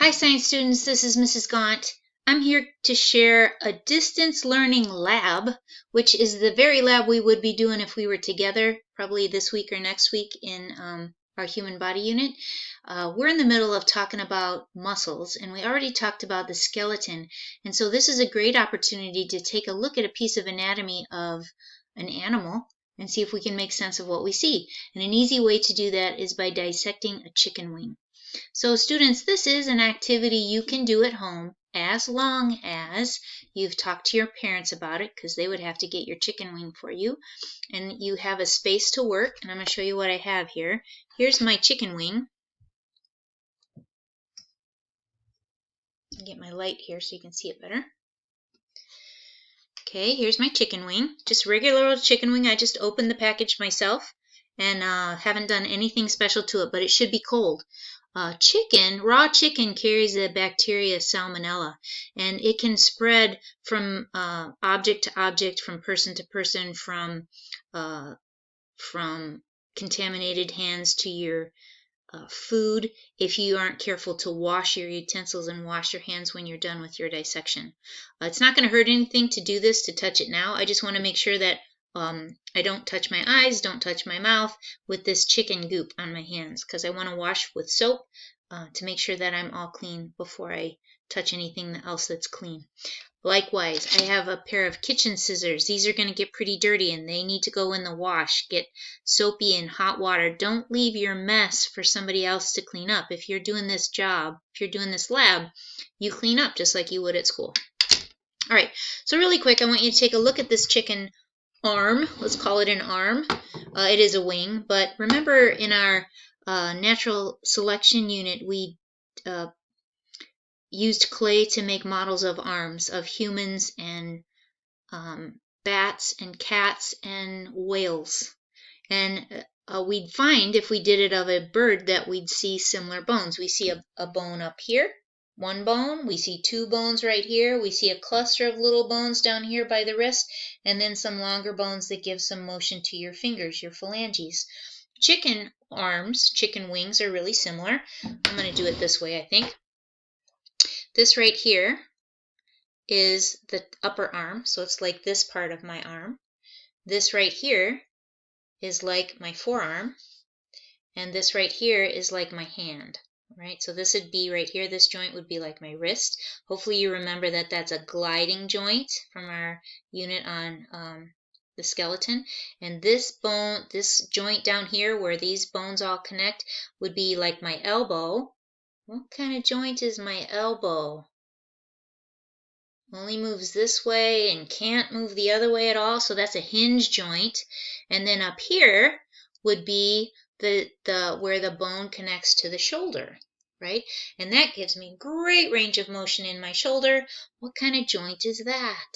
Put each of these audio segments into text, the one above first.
Hi science students, this is Mrs. Gaunt. I'm here to share a distance learning lab, which is the very lab we would be doing if we were together, probably this week or next week in our human body unit. We're in the middle of talking about muscles, and we already talked about the skeleton, and so this is a great opportunity to take a look at a piece of anatomy of an animal and see if we can make sense of what we see. And an easy way to do that is by dissecting a chicken wing. So students, this is an activity you can do at home as long as you've talked to your parents about it, because they would have to get your chicken wing for you, and you have a space to work. And I'm going to show you what I have here. Here's my chicken wing. I'll get my light here so you can see it better. Okay, here's my chicken wing. Just regular old chicken wing. I just opened the package myself and haven't done anything special to it, but it should be cold. Raw chicken carries the bacteria Salmonella, and it can spread from object to object, from person to person, from contaminated hands to your food if you aren't careful to wash your utensils and wash your hands when you're done with your dissection. It's not going to hurt anything to do this, to touch it now. I just want to make sure that I don't touch my eyes, don't touch my mouth with this chicken goop on my hands, because I want to wash with soap to make sure that I'm all clean before I touch anything else that's clean. Likewise, I have a pair of kitchen scissors. These are going to get pretty dirty and they need to go in the wash, get soapy in hot water. Don't leave your mess for somebody else to clean up. If you're doing this job, if you're doing this lab, you clean up just like you would at school. All right, so really quick, I want you to take a look at this chicken arm. Let's call it an arm. It is a wing, but remember in our natural selection unit, we used clay to make models of arms of humans and bats and cats and whales. And we'd find, if we did it of a bird, that we'd see similar bones. We see a bone up here, one bone. We see two bones right here. We see a cluster of little bones down here by the wrist, and then some longer bones that give some motion to your fingers, your phalanges. Chicken arms, chicken wings are really similar. I'm going to do it this way, I think. This right here is the upper arm, so it's like this part of my arm. This right here is like my forearm, and this right here is like my hand. Right, so this would be right here, this joint would be like my wrist. Hopefully you remember that that's a gliding joint from our unit on the skeleton. And this bone, this joint down here where these bones all connect, would be like my elbow. What kind of joint is my elbow? Only moves this way and can't move the other way at all, so that's a hinge joint. And then up here would be the where the bone connects to the shoulder, right? And that gives me great range of motion in my shoulder. What kind of joint is that?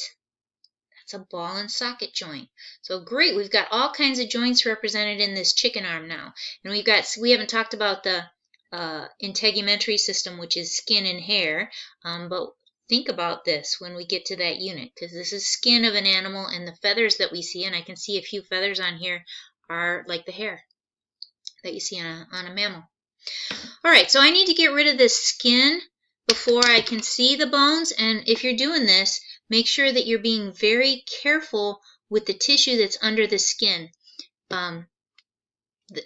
That's a ball and socket joint. So great, we've got all kinds of joints represented in this chicken arm now. And we haven't talked about the integumentary system, which is skin and hair, but think about this when we get to that unit, because this is skin of an animal, and the feathers that we see, and I can see a few feathers on here, are like the hair that you see on a mammal. All right, so I need to get rid of this skin before I can see the bones, and if you're doing this, make sure that you're being very careful with the tissue that's under the skin.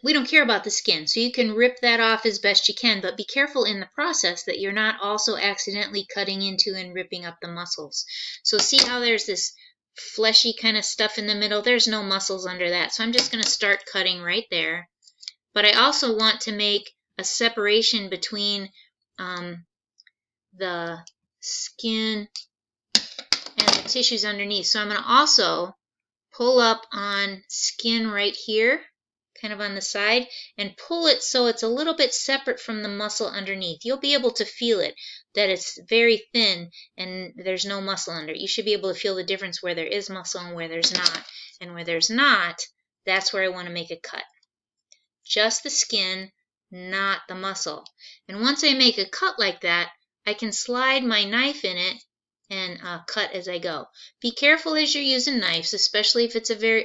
We don't care about the skin, so you can rip that off as best you can, but be careful in the process that you're not also accidentally cutting into and ripping up the muscles. So see how there's this fleshy kind of stuff in the middle? There's no muscles under that, so I'm just going to start cutting right there. But I also want to make a separation between the skin and the tissues underneath. So I'm going to also pull up on skin right here, kind of on the side, and pull it so it's a little bit separate from the muscle underneath. You'll be able to feel it, that it's very thin and there's no muscle under it. You should be able to feel the difference where there is muscle and where there's not. And where there's not, that's where I want to make a cut. Just the skin, not the muscle. And once I make a cut like that, I can slide my knife in it and cut as I go. Be careful as you're using knives, especially if it's a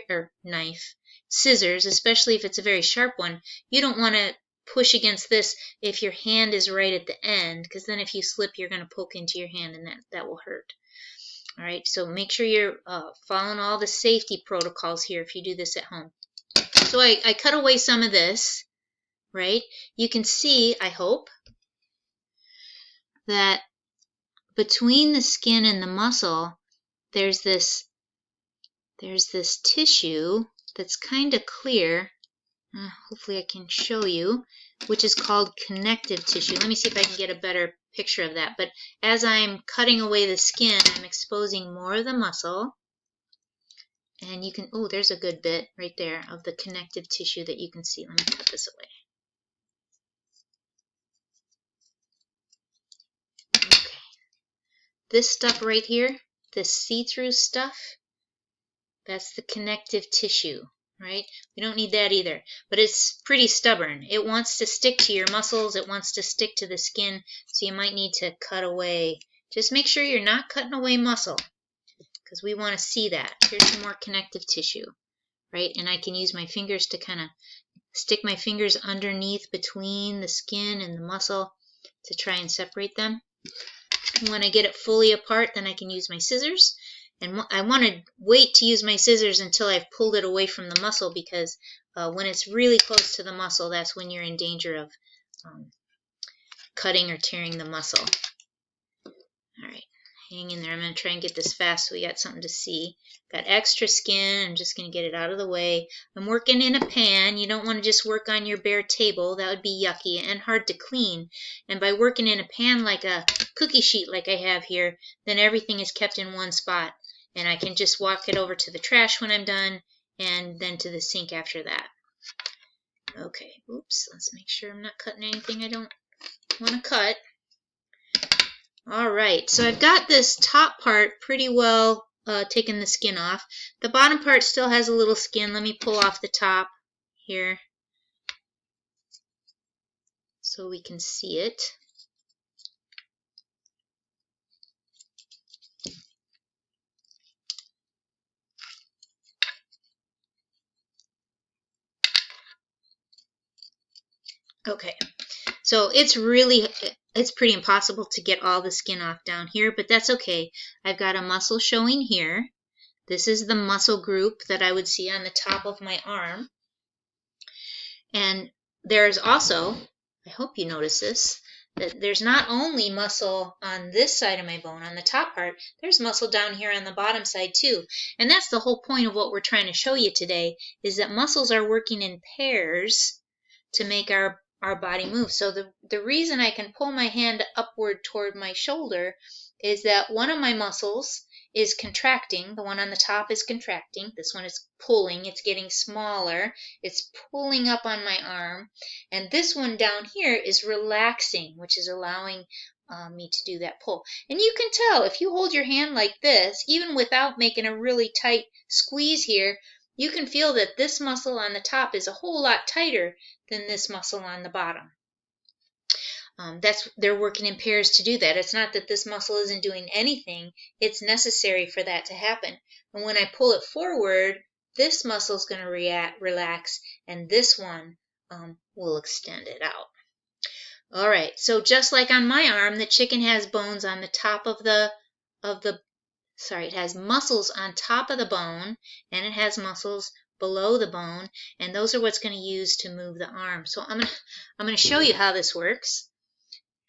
scissors, especially if it's a very sharp one. You don't want to push against this if your hand is right at the end, because then if you slip, you're going to poke into your hand, and that will hurt. All right, so make sure you're following all the safety protocols here if you do this at home. So I cut away some of this, right? You can see, I hope, that between the skin and the muscle, there's this tissue that's kind of clear. Hopefully I can show you, which is called connective tissue. Let me see if I can get a better picture of that. But as I'm cutting away the skin, I'm exposing more of the muscle. And you can, oh, there's a good bit right there of the connective tissue that you can see. Let me cut this away. Okay. This stuff right here, this see-through stuff, that's the connective tissue, right? We don't need that either, but it's pretty stubborn. It wants to stick to your muscles. It wants to stick to the skin, so you might need to cut away. Just make sure you're not cutting away muscle, because we want to see that. Here's some more connective tissue, right? And I can use my fingers to kind of stick my fingers underneath between the skin and the muscle to try and separate them. When I get it fully apart, then I can use my scissors. And I want to wait to use my scissors until I've pulled it away from the muscle, because when it's really close to the muscle, that's when you're in danger of cutting or tearing the muscle. All right, hang in there. I'm going to try and get this fast so we got something to see. Got extra skin. I'm just going to get it out of the way. I'm working in a pan. You don't want to just work on your bare table. That would be yucky and hard to clean. And by working in a pan like a cookie sheet like I have here, then everything is kept in one spot. And I can just walk it over to the trash when I'm done, and then to the sink after that. Okay, oops, let's make sure I'm not cutting anything I don't want to cut. All right, so I've got this top part pretty well taken the skin off. The bottom part still has a little skin. Let me pull off the top here so we can see it. Okay, so it's pretty impossible to get all the skin off down here, but that's okay. I've got a muscle showing here. This is the muscle group that I would see on the top of my arm. And there's also, I hope you notice this, that there's not only muscle on this side of my bone, on the top part, there's muscle down here on the bottom side too. And that's the whole point of what we're trying to show you today, is that muscles are working in pairs to make our body move. So the reason I can pull my hand upward toward my shoulder is that one of my muscles is contracting. The one on the top is contracting. This one is pulling. It's getting smaller. It's pulling up on my arm. And this one down here is relaxing, which is allowing me to do that pull. And you can tell if you hold your hand like this, even without making a really tight squeeze here, you can feel that this muscle on the top is a whole lot tighter than this muscle on the bottom. They're working in pairs to do that. It's not that this muscle isn't doing anything. It's necessary for that to happen. And when I pull it forward, this muscle is going to relax, and this one will extend it out. All right, so just like on my arm, the chicken has bones on the top of it has muscles on top of the bone, and it has muscles below the bone, and those are what's going to use to move the arm. So I'm going to show you how this works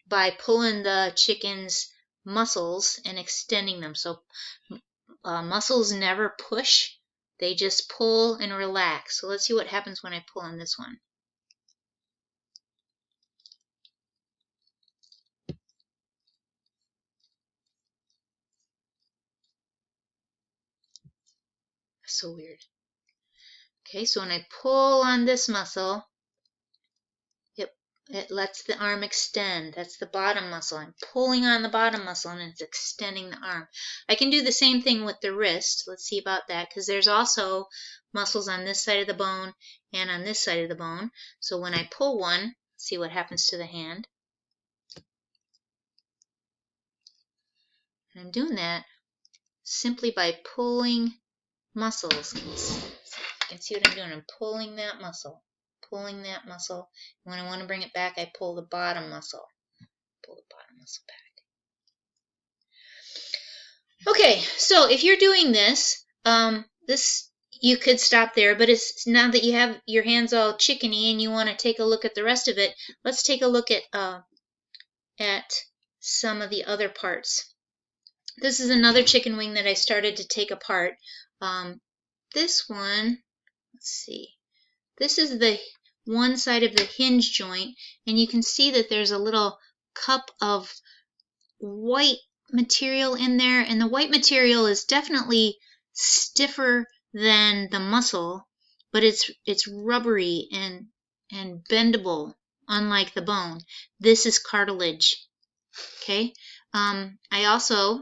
by pulling the chicken's muscles and extending them. So muscles never push, they just pull and relax. So let's see what happens when I pull on this one. So weird. Okay, so when I pull on this muscle, it lets the arm extend. That's the bottom muscle. I'm pulling on the bottom muscle and it's extending the arm. I can do the same thing with the wrist. Let's see about that, because there's also muscles on this side of the bone and on this side of the bone. So when I pull one, see what happens to the hand. And I'm doing that simply by pulling muscles. You can see what I'm doing. I'm pulling that muscle. pulling that muscle. When I want to bring it back, I pull the bottom muscle. Pull the bottom muscle back. Okay, so if you're doing this, you could stop there, but it's now that you have your hands all chickeny and you want to take a look at the rest of it, let's take a look at some of the other parts. This is another chicken wing that I started to take apart. This one, let's see. This is the one side of the hinge joint, and you can see that there's a little cup of white material in there, and the white material is definitely stiffer than the muscle, but it's rubbery and bendable, unlike the bone. This is cartilage. Okay. I also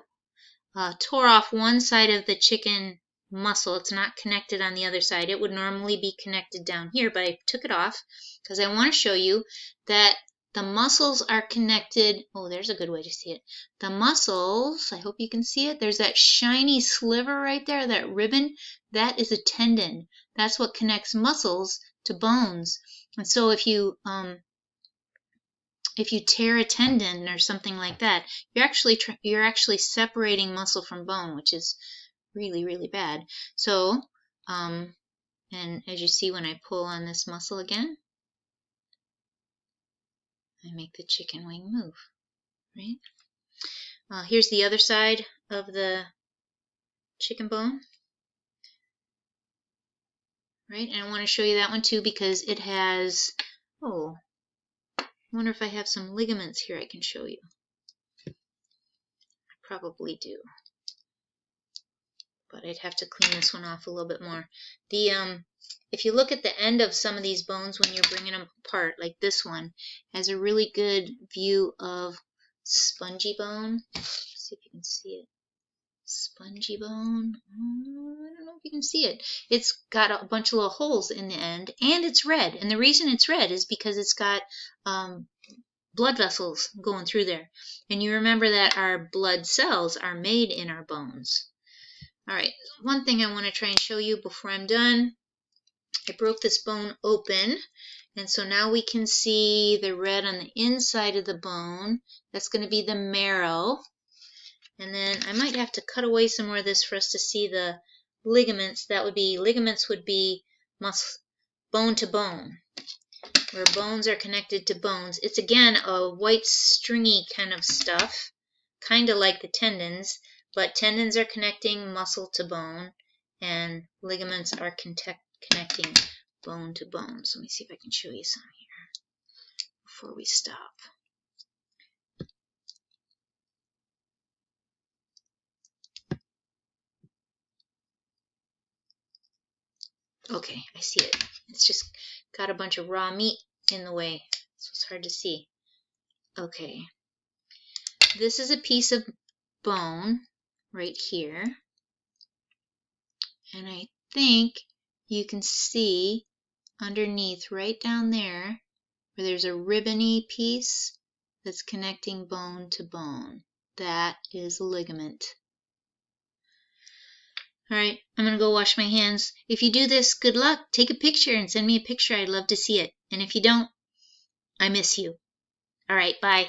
tore off one side of the chicken muscle. It's not connected on the other side. It would normally be connected down here, but I took it off because I want to show you that the muscles are connected. Oh, there's a good way to see it. The muscles, I hope you can see it. There's that shiny sliver right there, that ribbon. That is a tendon. That's what connects muscles to bones. And so if you tear a tendon or something like that, you're actually separating muscle from bone, which is really, really bad. So, and as you see when I pull on this muscle again, I make the chicken wing move, right? Here's the other side of the chicken bone, right? And I want to show you that one too because it has, oh, I wonder if I have some ligaments here I can show you. I probably do, but I'd have to clean this one off a little bit more. If you look at the end of some of these bones when you're bringing them apart, like this one, has a really good view of spongy bone. Let's see if you can see it. Spongy bone. I don't know if you can see it. It's got a bunch of little holes in the end, and it's red. And the reason it's red is because it's got blood vessels going through there. And you remember that our blood cells are made in our bones. All right, one thing I want to try and show you before I'm done. I broke this bone open, and so now we can see the red on the inside of the bone. That's going to be the marrow. And then I might have to cut away some more of this for us to see the ligaments. Ligaments would be bone to bone, where bones are connected to bones. It's again a white stringy kind of stuff, kind of like the tendons, but tendons are connecting muscle to bone, and ligaments are connecting bone to bone. So let me see if I can show you some here before we stop. Okay, I see it. It's just got a bunch of raw meat in the way, so it's hard to see. Okay, this is a piece of bone right here, and I think you can see underneath right down there where there's a ribbony piece that's connecting bone to bone. That is a ligament. All right, I'm going to go wash my hands. If you do this, good luck. Take a picture and send me a picture. I'd love to see it. And if you don't, I miss you. All right, bye.